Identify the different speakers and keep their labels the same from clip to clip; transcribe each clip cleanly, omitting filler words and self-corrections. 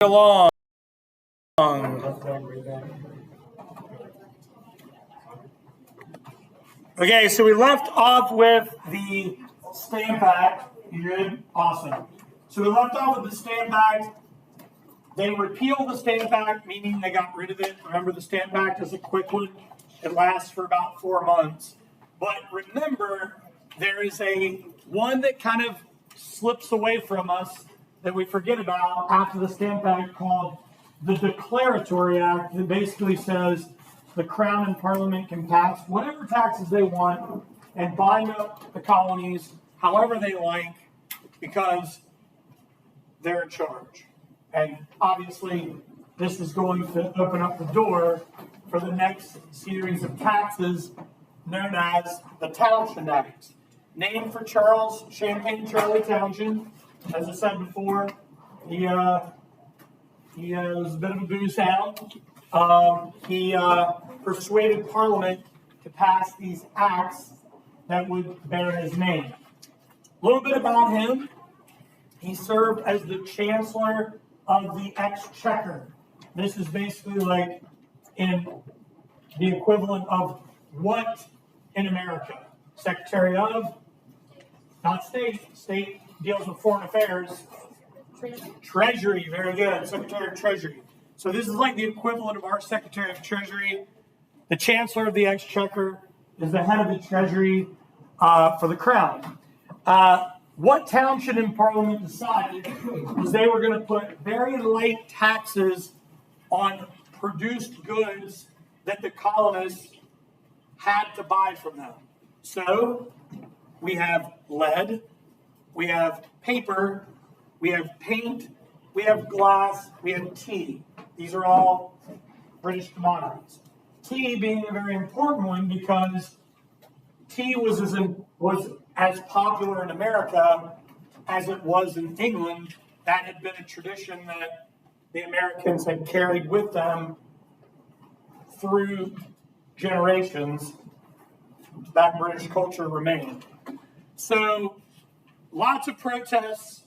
Speaker 1: Along. Okay, so we left off with the Stamp Act. You good? Awesome. So we left off with the Stamp Act. They repealed the Stamp Act, meaning they got rid of it. Remember, the Stamp Act is a quick one. It lasts for about 4 months. But remember, there is a one that kind of slips away from us that we forget about after the Stamp Act called the Declaratory Act, that basically says the Crown and Parliament can pass whatever taxes they want and bind up the colonies however they like because they're in charge. And obviously, this is going to open up the door for the next series of taxes known as the Townshend Act. Named for Charles Champagne Charlie Townshend. As I said before, he was a bit of a booze hound. He persuaded Parliament to pass these acts that would bear his name. A little bit about him. He served as the Chancellor of the Exchequer. This is basically like in the equivalent of what in America? Secretary of, not state. State deals with foreign affairs. Treasury, very good. Secretary of Treasury. So this is like the equivalent of our Secretary of Treasury. The Chancellor of the Exchequer is the head of the Treasury for the Crown. What Townshend and Parliament decided was they were going to put very light taxes on produced goods that the colonists had to buy from them. So we have lead, we have paper, we have paint, we have glass, we have tea. These are all British commodities. Tea being a very important one because tea was as popular in America as it was in England. That had been a tradition that the Americans had carried with them through generations. That British culture remained. So lots of protests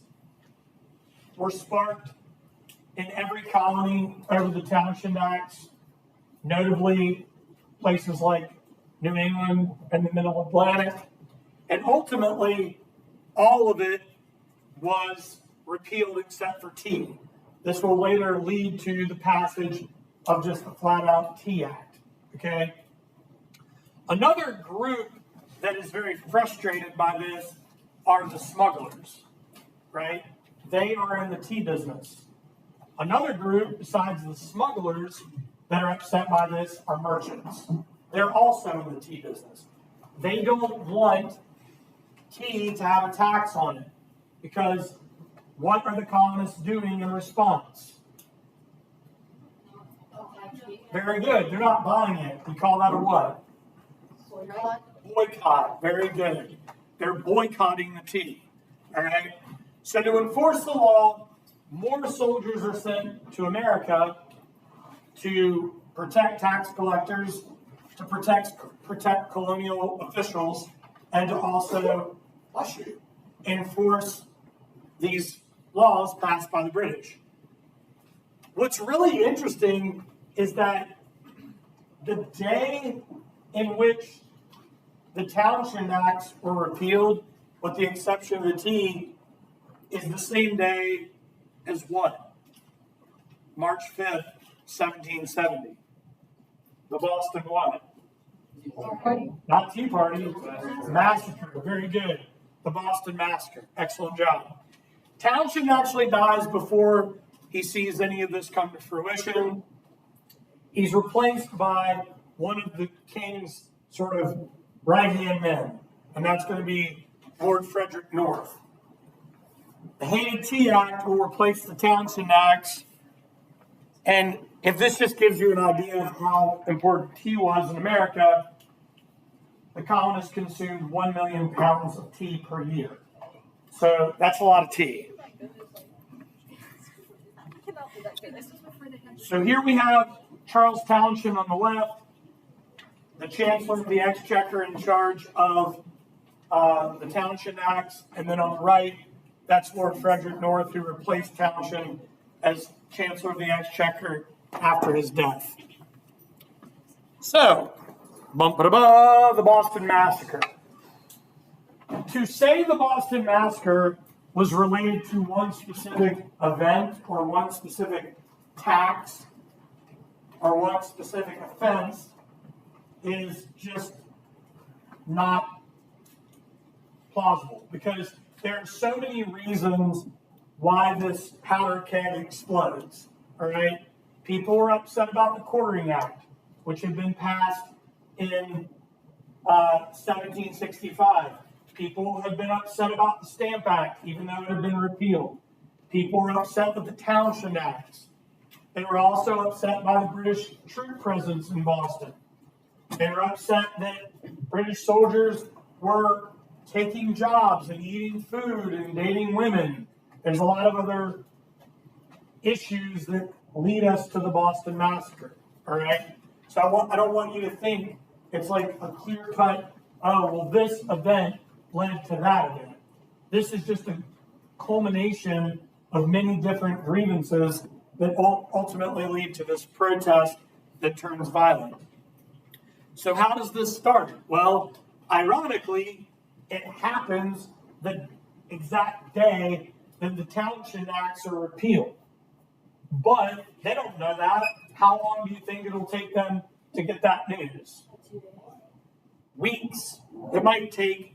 Speaker 1: were sparked in every colony over the Townshend Acts, notably places like New England and the Middle Atlantic. And ultimately, all of it was repealed except for tea. This will later lead to the passage of just the flat-out Tea Act. Okay? Another group that is very frustrated by this are the smugglers, right? They are in the tea business. Another group, besides the smugglers, that are upset by this are merchants. They're also in the tea business. They don't want tea to have a tax on it because what are the colonists doing in response? Very good. They're not buying it. We call that a what? Boycott. Very good. They're boycotting the tea. All right. So to enforce the law, more soldiers are sent to America to protect tax collectors, to protect colonial officials, and to also enforce these laws passed by the British. What's really interesting is that the day in which the Townshend Acts were repealed, with the exception of the tea, is the same day as what? March 5th, 1770. The Boston what? Not Tea Party. Massacre. Very good. The Boston Massacre. Excellent job. Townshend actually dies before he sees any of this come to fruition. He's replaced by one of the king's sort of right-hand men, and that's going to be Lord Frederick North. The Hated Tea Act will replace the Townshend Acts, and if this just gives you an idea of how important tea was in America, the colonists consumed 1 million pounds of tea per year. So that's a lot of tea. So here we have Charles Townshend on the left, the Chancellor of the Exchequer in charge of the Townshend Acts, and then on the right, that's Lord Frederick North, who replaced Townshend as Chancellor of the Exchequer after his death. So, the Boston Massacre. To say the Boston Massacre was related to one specific event or one specific tax or one specific offense is just not plausible, because there are so many reasons why this powder keg explodes. All right, people were upset about the Quartering Act, which had been passed in 1765. People had been upset about the Stamp Act, even though it had been repealed. People were upset with the Townshend Acts. They were also upset by the British troop presence in Boston. They were upset that British soldiers were taking jobs and eating food and dating women. There's a lot of other issues that lead us to the Boston Massacre, all right? So I don't want you to think it's like a clear-cut, oh, well, this event led to that event. This is just a culmination of many different grievances that ultimately lead to this protest that turns violent. So how does this start? Well, ironically, it happens the exact day that the Townshend Acts are repealed. But they don't know that. How long do you think it'll take them to get that news? Weeks. It might take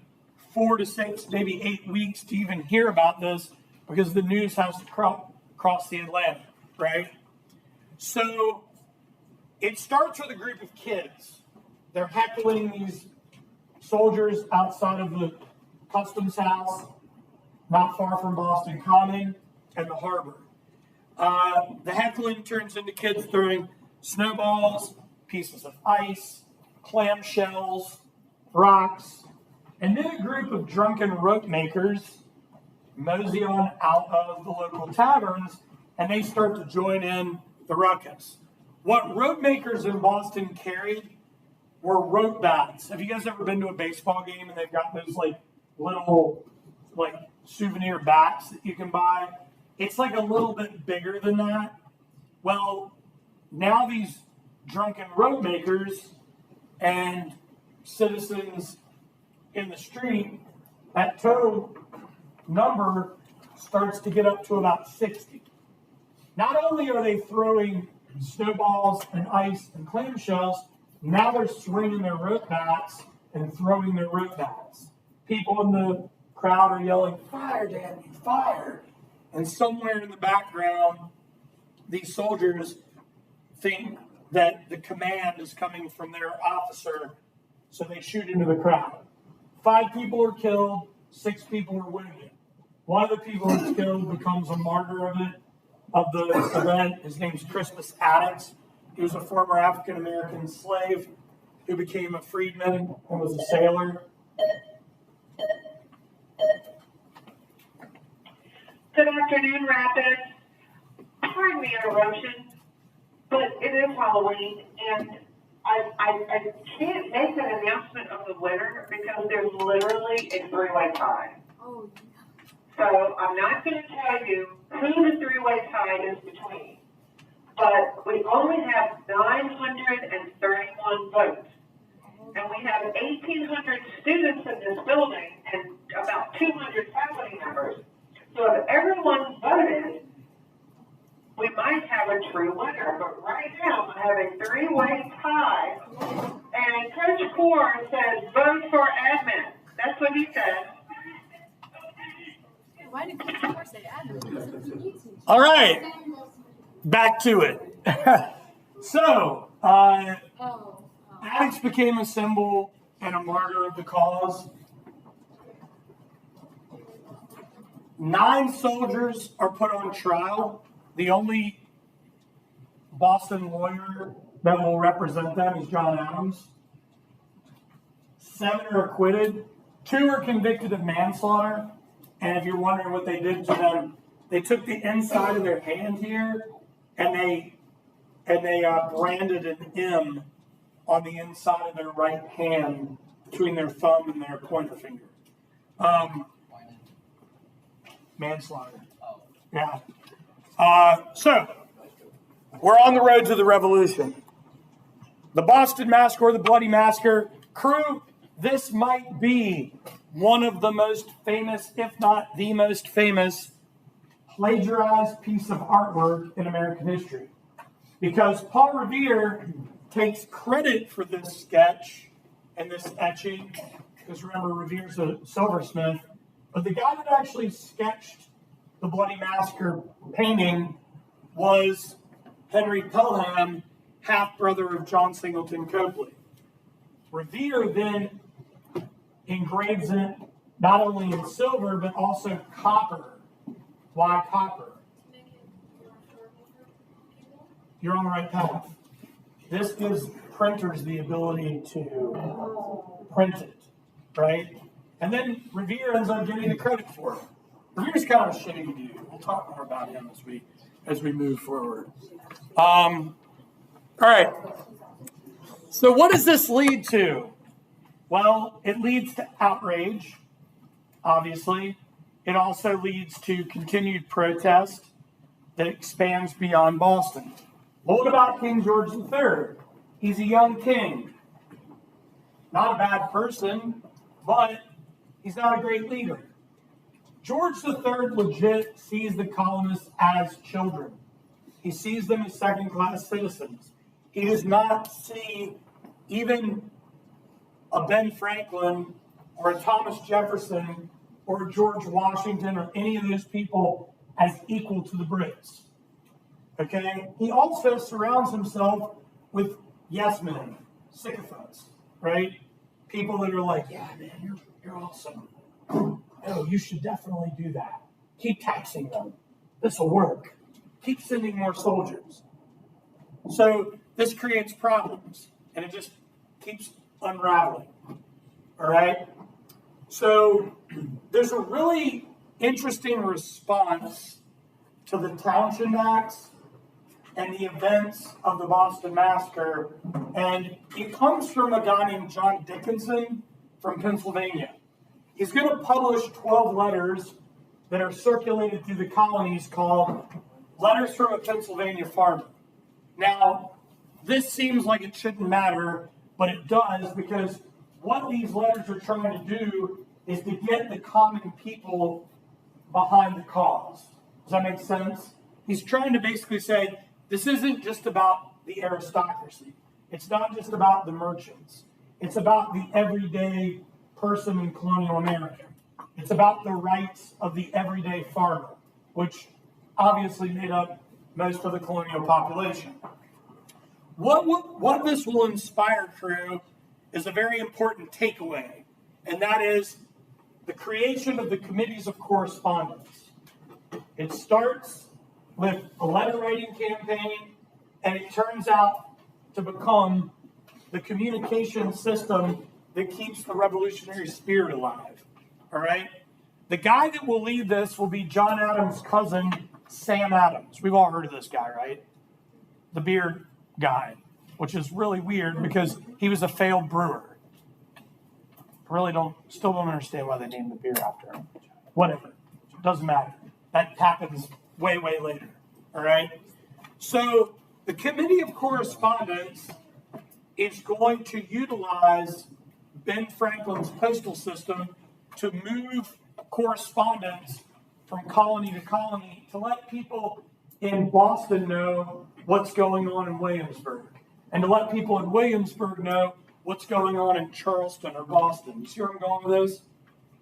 Speaker 1: 4 to 6, maybe 8 weeks to even hear about this, because the news has to cross the Atlantic, right? So it starts with a group of kids. They're heckling these soldiers outside of the Customs House, not far from Boston Common and the harbor. The heckling turns into kids throwing snowballs, pieces of ice, clamshells, rocks, and then a group of drunken rope makers mosey on out of the local taverns, and they start to join in the ruckus. What rope makers in Boston carried were rope bats. Have you guys ever been to a baseball game and they've got those like little like souvenir bats that you can buy? It's like a little bit bigger than that. Well, now these drunken rope makers and citizens in the street, that total number starts to get up to about 60. Not only are they throwing snowballs and ice and clamshells, now they're swinging their rope bats and throwing their rope bats. People in the crowd are yelling, "Fire, Danny, fire!" And somewhere in the background, these soldiers think that the command is coming from their officer, so they shoot into the crowd. 5 people are killed, 6 people are wounded. One of the people who's killed becomes a martyr of the event. His name's Crispus Attucks. He was a former African-American slave who became a freedman and was a sailor.
Speaker 2: Good afternoon, Rapids. Pardon the interruption, but it is Halloween, and I can't make an announcement of the winner because there's literally a 3-way tie.
Speaker 3: Oh,
Speaker 2: So I'm not going to tell you who the 3-way tie is between, but we only have 931 votes, and we have 1,800 students in this building and about 200 faculty members. So if everyone voted, we might have a true winner. But right now, I have a 3-way tie, and Coach Core says vote for admin. That's what he said.
Speaker 3: why did Coach say admin?
Speaker 1: All right, back to it. So, Attucks became a symbol and a martyr of the cause. 9 soldiers are put on trial. The only Boston lawyer that will represent them is John Adams. 7 are acquitted. 2 are convicted of manslaughter. And if you're wondering what they did to them, they took the inside of their hand here and they branded an M on the inside of their right hand between their thumb and their pointer finger. Manslaughter. Yeah. So we're on the road to the revolution. The Boston Massacre or the Bloody Massacre. Crew, this might be one of the most famous, if not the most famous, plagiarized piece of artwork in American history. Because Paul Revere takes credit for this sketch and this etching, because remember, Revere's a silversmith, but the guy that actually sketched the Bloody Massacre painting was Henry Pelham, half-brother of John Singleton Copley. Revere then engraves it not only in silver, but also copper. Why copper? You're on the right path. This gives printers the ability to print it, right? And then Revere ends up getting the credit for it. Revere's kind of a shady dude. We'll talk more about him as we move forward. All right. So what does this lead to? Well, it leads to outrage, obviously. It also leads to continued protest that expands beyond Boston. Well, what about King George III? He's a young king. Not a bad person, but he's not a great leader. George III legit sees the colonists as children. He sees them as second-class citizens. He does not see even a Ben Franklin or a Thomas Jefferson or a George Washington or any of those people as equal to the Brits. Okay? He also surrounds himself with yes men, sycophants, right? People that are like, yeah, man, you're awesome. Oh, you should definitely do that. Keep taxing them. This will work. Keep sending more soldiers. So this creates problems, and it just keeps unraveling. All right? So there's a really interesting response to the Townshend Acts and the events of the Boston Massacre, and it comes from a guy named John Dickinson from Pennsylvania. He's going to publish 12 letters that are circulated through the colonies called Letters from a Pennsylvania Farmer. Now, this seems like it shouldn't matter, but it does, because what these letters are trying to do is to get the common people behind the cause. Does that make sense? He's trying to basically say, this isn't just about the aristocracy. It's not just about the merchants. It's about the everyday person in colonial America. It's about the rights of the everyday farmer, which obviously made up most of the colonial population. What this will inspire, crew, is a very important takeaway, and that is the creation of the committees of correspondence. It starts with a letter writing campaign, and it turns out to become the communication system that keeps the revolutionary spirit alive. All right? The guy that will lead this will be John Adams' cousin, Sam Adams. We've all heard of this guy, right? The beer guy, which is really weird because he was a failed brewer. Still don't understand why they named the beer after him. Whatever. Doesn't matter. That happens way, way later. All right? So the Committee of Correspondence is going to utilize Ben Franklin's postal system to move correspondence from colony to colony to let people in Boston know what's going on in Williamsburg, and to let people in Williamsburg know what's going on in Charleston or Boston. You see where I'm going with this?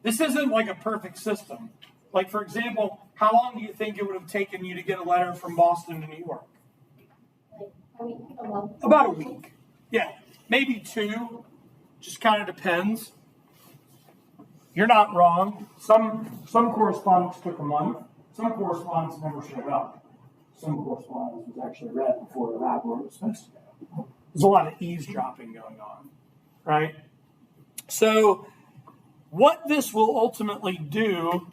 Speaker 1: This isn't like a perfect system. Like, for example, how long do you think it would have taken you to get a letter from Boston to New York?
Speaker 3: A month.
Speaker 1: About a week. Yeah, maybe 2. Just kind of depends. You're not wrong. Some correspondence took a month. Some correspondence never showed up. Some correspondence was actually read before the wrap where it was supposed to go. There's a lot of eavesdropping going on, right? So what this will ultimately do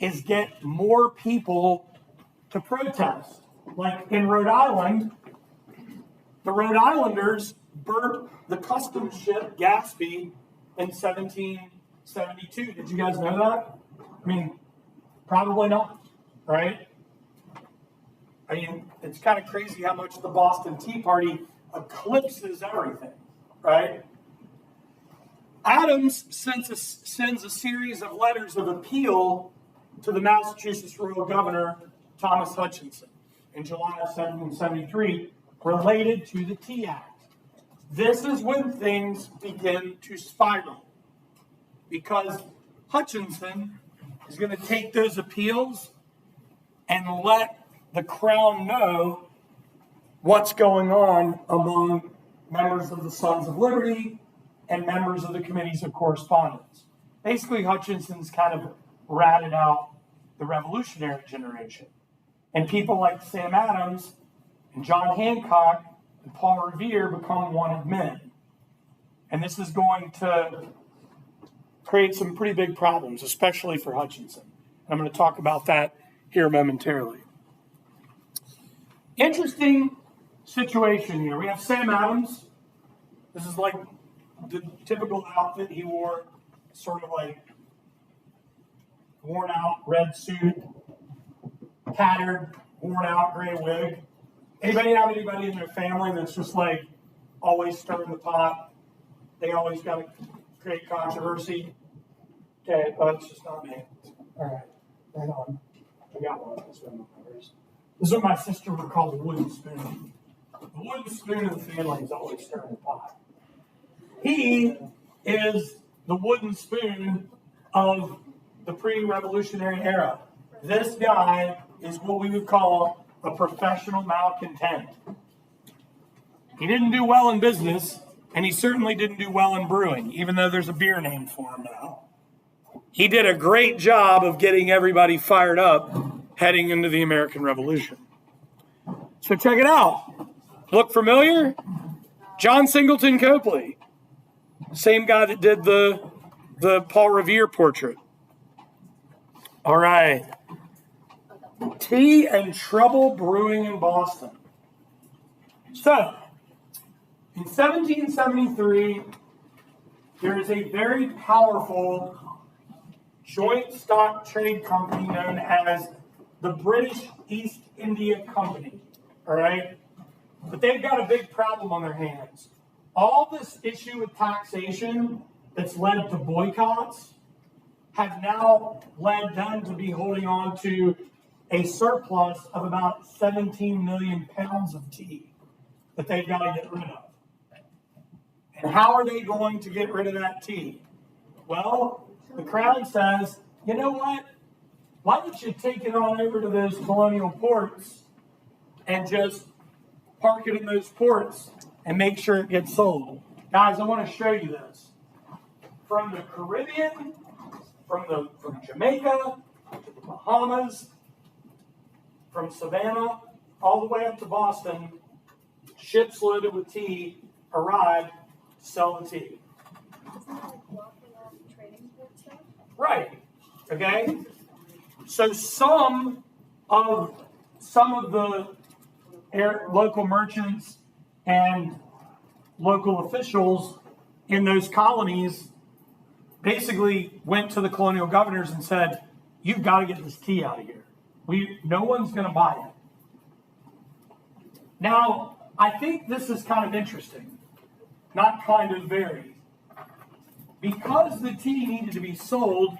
Speaker 1: is get more people to protest. Like in Rhode Island, the Rhode Islanders burnt the customs ship Gaspee in 1772. Did you guys know that? I mean, probably not, right? I mean, it's kind of crazy how much the Boston Tea Party eclipses everything, right? Adams sends a series of letters of appeal to the Massachusetts Royal Governor, Thomas Hutchinson, in July of 1773, related to the Tea Act. This is when things begin to spiral, because Hutchinson is going to take those appeals and let the Crown know what's going on among members of the Sons of Liberty and members of the Committees of Correspondence. Basically, Hutchinson's kind of ratted out the revolutionary generation. And people like Sam Adams and John Hancock and Paul Revere become wanted men. And this is going to create some pretty big problems, especially for Hutchinson. And I'm going to talk about that here momentarily. Interesting situation here. We have Sam Adams. This is like the typical outfit he wore, sort of like worn out red suit, tattered, worn out gray wig. Anybody have anybody in their family that's just like always stirring the pot? They always got to create controversy. Okay, but it's just not me. All right, right on. I got one. This is what my sister would call the wooden spoon. The wooden spoon of the family is always stirring the pot. He is the wooden spoon of the pre-revolutionary era. This guy is what we would call a professional malcontent. He didn't do well in business, and he certainly didn't do well in brewing, even though there's a beer named for him now. He did a great job of getting everybody fired up heading into the American Revolution. So check it out. Look familiar? John Singleton Copley. Same guy that did the Paul Revere portrait. All right. Tea and trouble brewing in Boston. So, in 1773, there is a very powerful joint stock trade company known as the British East India Company. All right? But they've got a big problem on their hands. All this issue with taxation that's led to boycotts have now led them to be holding on to a surplus of about 17 million pounds of tea that they've got to get rid of. And how are they going to get rid of that tea? Well, the Crown says, you know what? Why don't you take it on over to those colonial ports and just park it in those ports and make sure it gets sold. Guys, I want to show you this. From the Caribbean, from Jamaica to the Bahamas, from Savannah all the way up to Boston, ships loaded with tea arrived to sell the tea.
Speaker 3: Isn't that like blocking off trading port stuff?
Speaker 1: Right. Okay. So some of the local merchants and local officials in those colonies basically went to the colonial governors and said, "You've got to get this tea out of here. No one's going to buy it." Now, I think this is kind of interesting. Not kind of, very. Because the tea needed to be sold,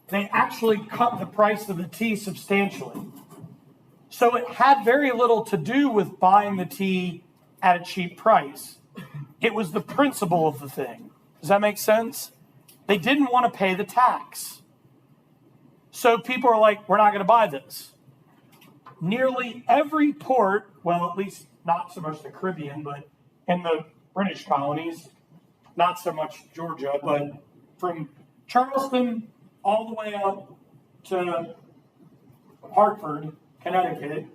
Speaker 1: they actually cut the price of the tea substantially. So it had very little to do with buying the tea at a cheap price. It was the principle of the thing. Does that make sense? They didn't want to pay the tax. So people are like, we're not going to buy this. Nearly every port, well, at least not so much the Caribbean, but in the British colonies, not so much Georgia, but from Charleston all the way up to Hartford, Connecticut,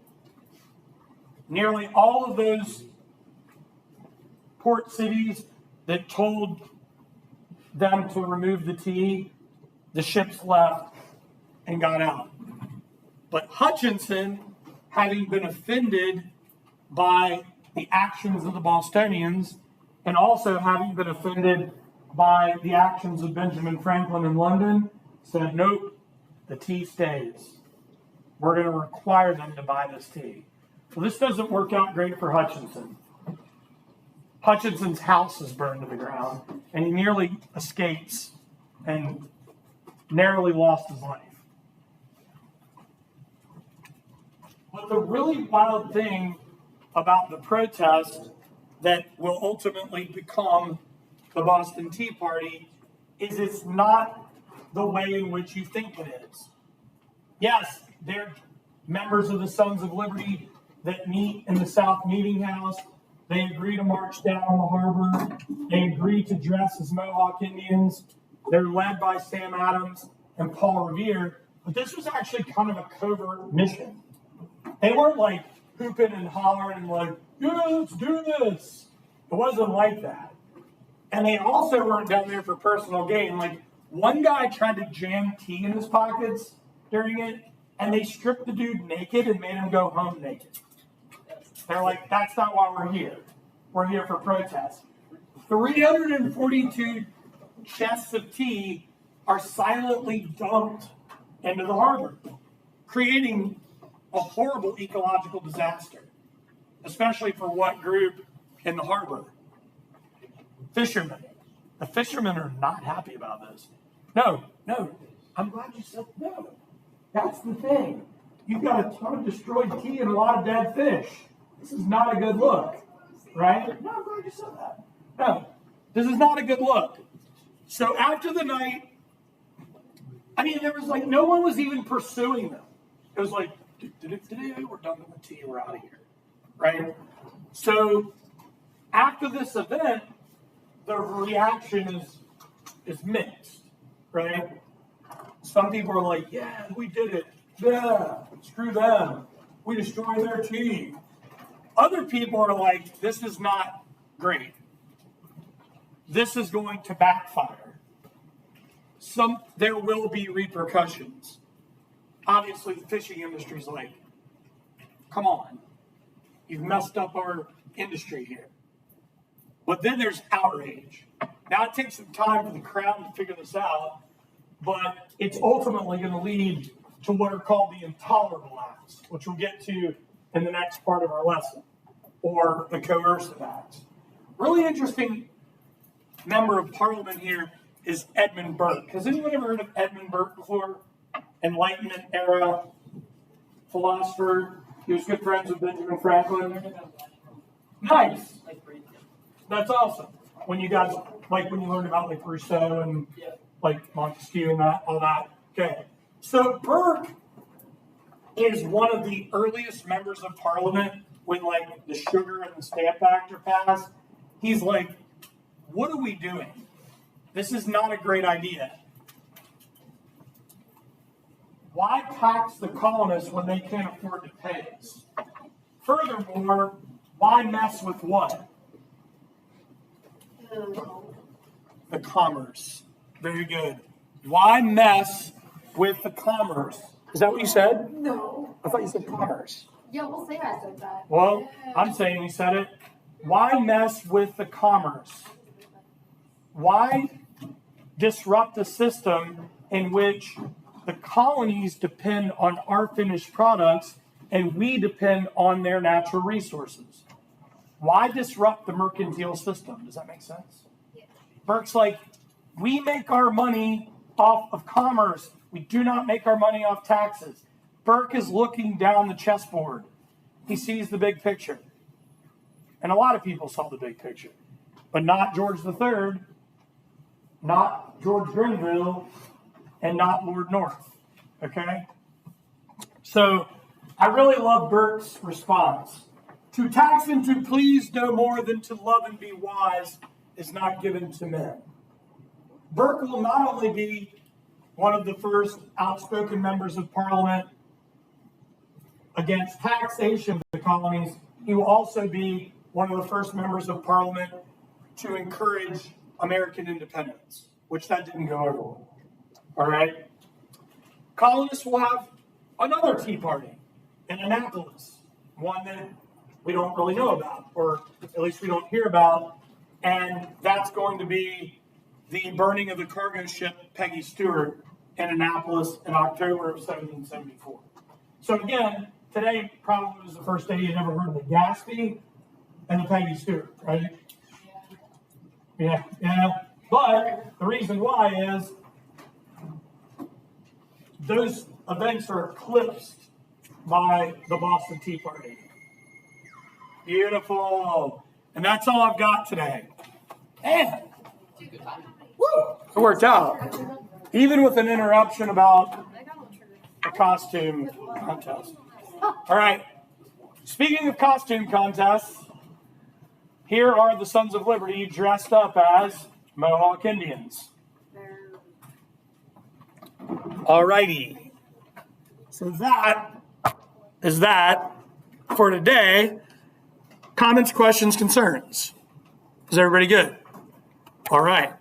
Speaker 1: nearly all of those port cities that told them to remove the tea, the ships left and got out. But Hutchinson, having been offended by the actions of the Bostonians, and also having been offended by the actions of Benjamin Franklin in London, said, nope, the tea stays. We're going to require them to buy this tea. Well, this doesn't work out great for Hutchinson. Hutchinson's house is burned to the ground, and he nearly escapes and narrowly lost his life. But the really wild thing about the protest that will ultimately become the Boston Tea Party is it's not the way in which you think it is. Yes, they're members of the Sons of Liberty that meet in the South Meeting House. They agree to march down on the harbor. They agree to dress as Mohawk Indians. They're led by Sam Adams and Paul Revere. But this was actually kind of a covert mission. They weren't like hooping and hollering and like, yeah, let's do this. It wasn't like that. And they also weren't down there for personal gain. Like, one guy tried to jam tea in his pockets during it, and they stripped the dude naked and made him go home naked. They're like, that's not why we're here. We're here for protest. 342 chests of tea are silently dumped into the harbor, creating a horrible ecological disaster, especially for what group in the harbor? Fishermen. The fishermen are not happy about this. No, I'm glad you said no. That's the thing. You've got a ton of destroyed tea and a lot of dead fish. This is not a good look, right? No, I'm glad you said that. No, this is not a good look. So after the night, I mean, there was like, no one was even pursuing them. It was like, today we're done with the tea, we're out of here, right? So after this event, the reaction is mixed, right? Some people are like, yeah, we did it. Yeah, screw them. We destroyed their tea. Other people are like, this is not great. This is going to backfire. There will be repercussions. Obviously, the fishing industry is like, come on. You've messed up our industry here. But then there's outrage. Now, it takes some time for the crowd to figure this out, but it's ultimately going to lead to what are called the intolerable acts, which we'll get to in the next part of our lesson, or the coercive acts. Really interesting member of parliament here is Edmund Burke. Has anyone ever heard of Edmund Burke before? Enlightenment era philosopher. He was good friends with Benjamin Franklin. Nice. That's awesome. When you guys, like when you learned about like Rousseau and like Montesquieu and that, all that. Okay. So Burke is one of the earliest members of parliament when like the Sugar and the Stamp Act are passed. He's like, what are we doing? This is not a great idea. Why tax the colonists when they can't afford to pay us? Furthermore, why mess with what? The commerce. Very good. Why mess with the commerce? Is that what you said?
Speaker 3: No.
Speaker 1: I thought you said commerce.
Speaker 3: Yeah, we'll say I said that.
Speaker 1: Well, I'm saying you said it. Why mess with the commerce? Why disrupt a system in which the colonies depend on our finished products and we depend on their natural resources? Why disrupt the mercantile system? Does that make sense? Yeah. Burke's like, we make our money off of commerce. We do not make our money off taxes. Burke is looking down the chessboard. He sees the big picture. And a lot of people saw the big picture, but not George III, not George Grenville, and not Lord North. Okay? So I really love Burke's response. To tax and to please no more than to love and be wise is not given to men. Burke will not only be one of the first outspoken members of parliament against taxation of the colonies, he will also be one of the first members of parliament to encourage American independence, which that didn't go over well. All right? Colonists will have another Tea Party in Annapolis, one that we don't really know about, or at least we don't hear about, and that's going to be the burning of the cargo ship Peggy Stewart in Annapolis in October of 1774. So again, today probably was the first day you'd ever heard of the Gatsby and the Peggy Stewart, right? Yeah. But the reason why is those events are eclipsed by the Boston Tea Party. Beautiful. And that's all I've got today. Man. Woo! It worked out. Even with an interruption about a costume contest. All right. Speaking of costume contests, here are the Sons of Liberty dressed up as Mohawk Indians. All righty. So that is that for today. Comments, questions, concerns? Is everybody good? All right.